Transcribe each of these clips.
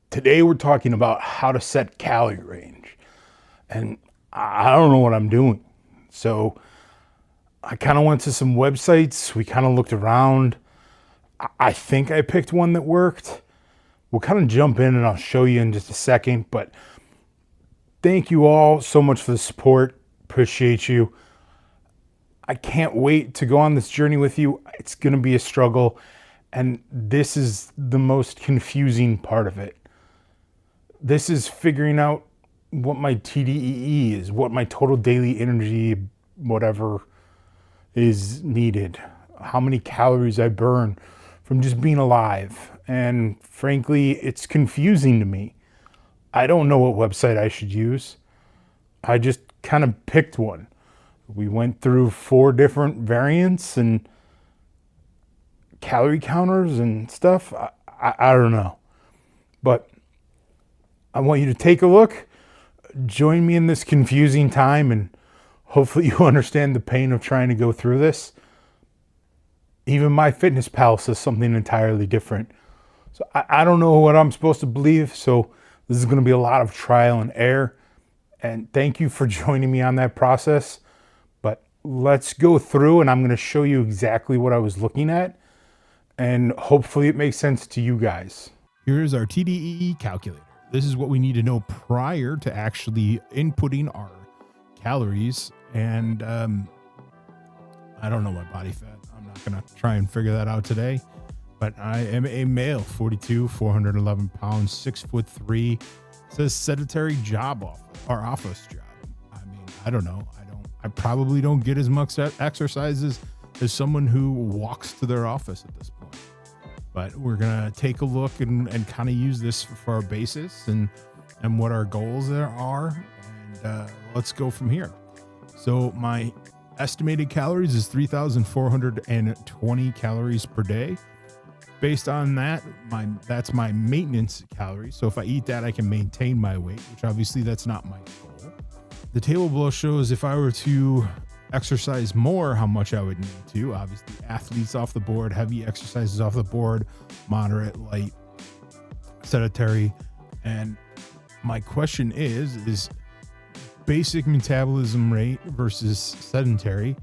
Today we're talking about how to set calorie range. And I don't know what I'm doing. So I kind of went to some websites. We kind of looked around. I think I picked one that worked. We'll kind of jump in and I'll show you in just a second. But thank you all so much for the support. Appreciate you. I can't wait to go on this journey with you. It's going to be a struggle. And this is the most confusing part of it. This is figuring out what my TDEE is, what my total daily energy, whatever is needed, how many calories I burn from just being alive. And frankly, it's confusing to me. I don't know what website I should use. I just kind of picked one. We went through 4 different variants and calorie counters and stuff. I don't know. But I want you to take a look, join me in this confusing time, and hopefully you understand the pain of trying to go through this. Even MyFitnessPal says something entirely different. So I don't know what I'm supposed to believe, so this is going to be a lot of trial and error. And thank you for joining me on that process. But let's go through and I'm going to show you exactly what I was looking at. And hopefully it makes sense to you guys. Here's our TDEE calculator. This is what we need to know prior to actually inputting our calories. And I don't know my body fat. I'm not going to try and figure that out today. But I am a male, 42, 411 pounds, 6'3". It says sedentary job office job. I mean, I don't know. I probably don't get as much exercises as someone who walks to their office at this point. But we're going to take a look and kind of use this for our basis and what our goals there are. And let's go from here. So my estimated calories is 3,420 calories per day. Based on that, that's my maintenance calories. So if I eat that, I can maintain my weight, which obviously that's not my goal. The table below shows if I were to exercise more, how much I would need to. Obviously, athletes off the board, heavy exercises off the board, moderate, light, sedentary. And my question is basic metabolism rate versus sedentary,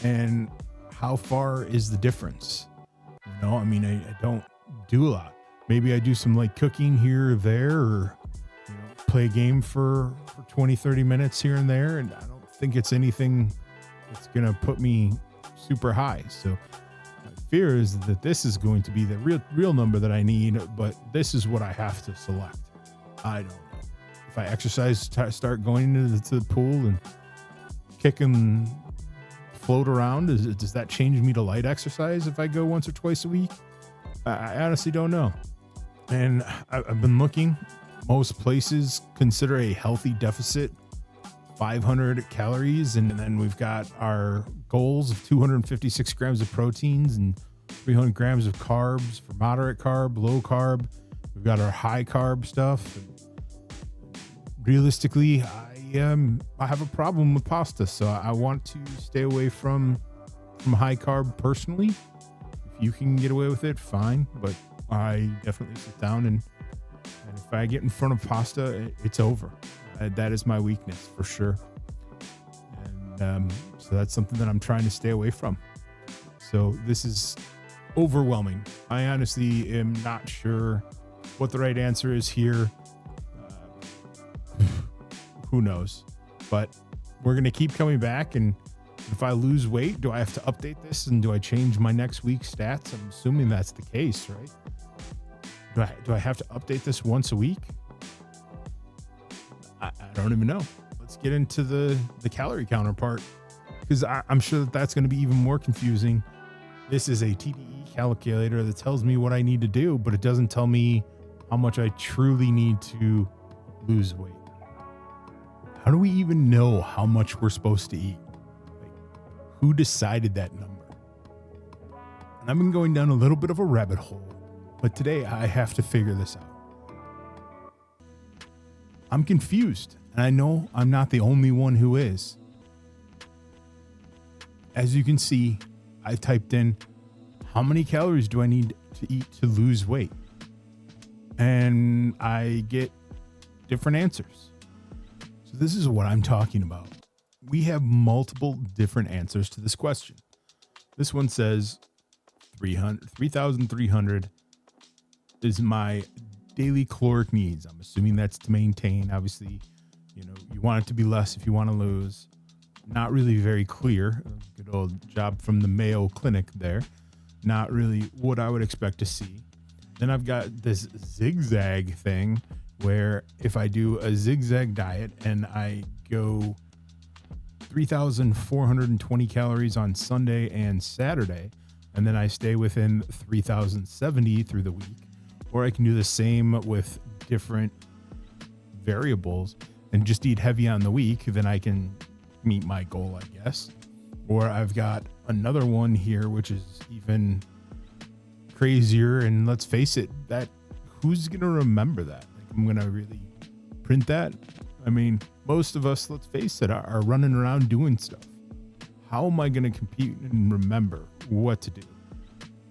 and how far is the difference? You know, I mean, I don't do a lot. Maybe I do some light cooking here or there, or play a game for 20, 30 minutes here and there. And I don't think it's anything that's going to put me super high. So my fear is that this is going to be the real number that I need, but this is what I have to select. I don't know. If I exercise, start going into the pool and kick and float around, does that change me to light exercise if I go once or twice a week? I honestly don't know. And I've been looking. Most places consider a healthy deficit 500 calories, and then we've got our goals of 256 grams of proteins and 300 grams of carbs for moderate carb, low carb. We've got our high carb stuff. Realistically, I have a problem with pasta, so I want to stay away from high carb personally. If you can get away with it, fine, but I definitely sit down and if I get in front of pasta, it's over. That is my weakness for sure. And so that's something that I'm trying to stay away from. So this is overwhelming. I honestly am not sure what the right answer is here. Who knows? But we're going to keep coming back. And if I lose weight, do I have to update this? And do I change my next week's stats? I'm assuming that's the case, right? Do I have to update this once a week? I don't even know. Let's get into the calorie counter part, because I'm sure that's going to be even more confusing. This is a TDE calculator that tells me what I need to do, but it doesn't tell me how much I truly need to lose weight. How do we even know how much we're supposed to eat? Like, who decided that number? And I've been going down a little bit of a rabbit hole, but today I have to figure this out. I'm confused, and I know I'm not the only one who is. As you can see, I typed in how many calories do I need to eat to lose weight? and I get different answers. So this is what I'm talking about. We have multiple different answers to this question. This one says 3,300 is my daily caloric needs. I'm assuming that's to maintain. Obviously, you want it to be less if you want to lose. Not really very clear. Good old job from the Mayo Clinic there. Not really what I would expect to see. Then I've got this zigzag thing where if I do a zigzag diet and I go 3,420 calories on Sunday and Saturday, and then I stay within 3,070 through the week, or I can do the same with different variables and just eat heavy on the week, then I can meet my goal, I guess. Or I've got another one here, which is even crazier. And let's face it, that who's going to remember that? Like, I'm going to really print that. I mean, most of us, let's face it, are running around doing stuff. How am I going to compete and remember what to do?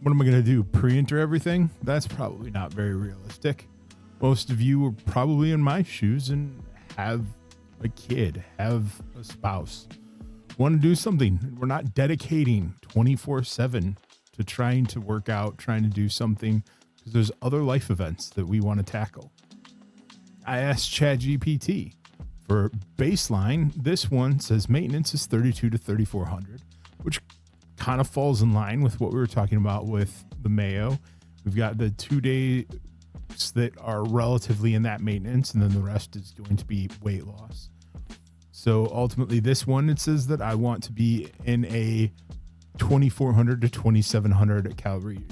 What am I going to do? Pre-enter everything? That's probably not very realistic. Most of you are probably in my shoes and have a kid, have a spouse, want to do something. We're not dedicating 24/7 to trying to work out, trying to do something, because there's other life events that we want to tackle. I asked ChatGPT for baseline. This one says maintenance is 32 to 3,400, which kind of falls in line with what we were talking about with the Mayo. We've got the 2 days that are relatively in that maintenance, and then the rest is going to be weight loss. So ultimately this one, it says that I want to be in a 2,400 to 2,700 calorie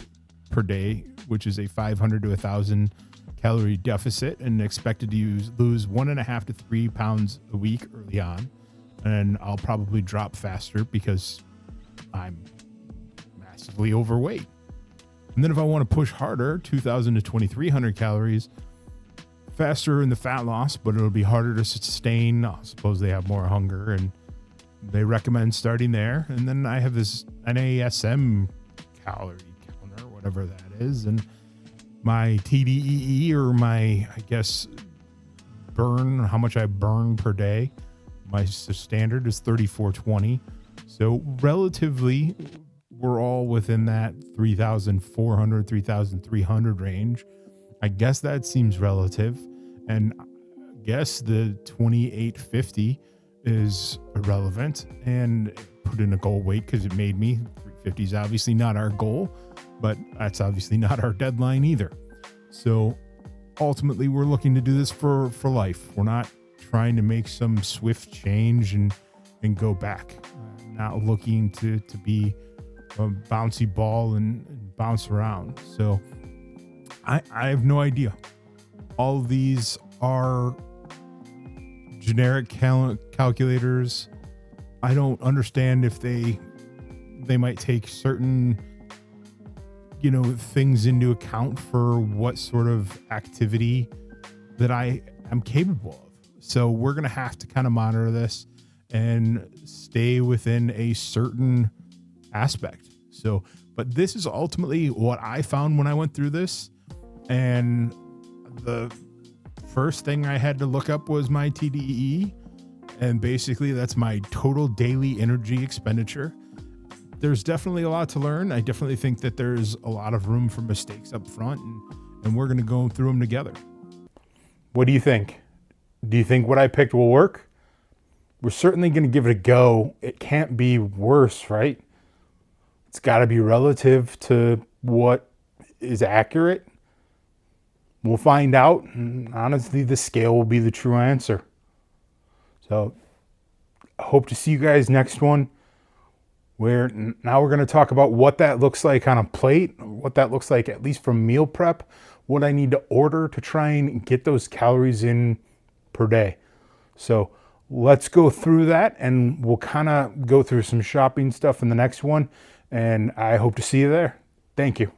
per day, which is a 500 to 1,000 calorie deficit, and expected to lose 1.5 to 3 pounds a week early on. And I'll probably drop faster because I'm massively overweight. And then if I want to push harder, 2,000 to 2,300 calories, faster in the fat loss, but it'll be harder to sustain. I suppose they have more hunger, and they recommend starting there. And then I have this NASM calorie counter, whatever that is, and my TDEE, or my, I guess, burn, how much I burn per day. My standard is 3,420. So relatively, we're all within that 3,400, 3,300 range. I guess that seems relative. And I guess the 2,850 is irrelevant, and put in a goal weight because it made me. 350 is obviously not our goal, but that's obviously not our deadline either. So ultimately, we're looking to do this for life. We're not trying to make some swift change and go back. Not looking to be a bouncy ball and bounce around. So I have no idea. All of these are generic calculators. I don't understand if they might take certain, things into account for what sort of activity that I am capable of. So we're going to have to kind of monitor this and stay within a certain aspect. So, but this is ultimately what I found when I went through this. And the first thing I had to look up was my TDEE. And basically that's my total daily energy expenditure. There's definitely a lot to learn. I definitely think that there's a lot of room for mistakes up front, and we're going to go through them together. What do you think? Do you think what I picked will work? We're certainly going to give it a go. It can't be worse, right? It's got to be relative to what is accurate. We'll find out. And honestly, the scale will be the true answer. So I hope to see you guys next one, where now we're going to talk about what that looks like on a plate, what that looks like at least from meal prep, what I need to order to try and get those calories in per day. So let's go through that, and we'll kind of go through some shopping stuff in the next one. And I hope to see you there. Thank you.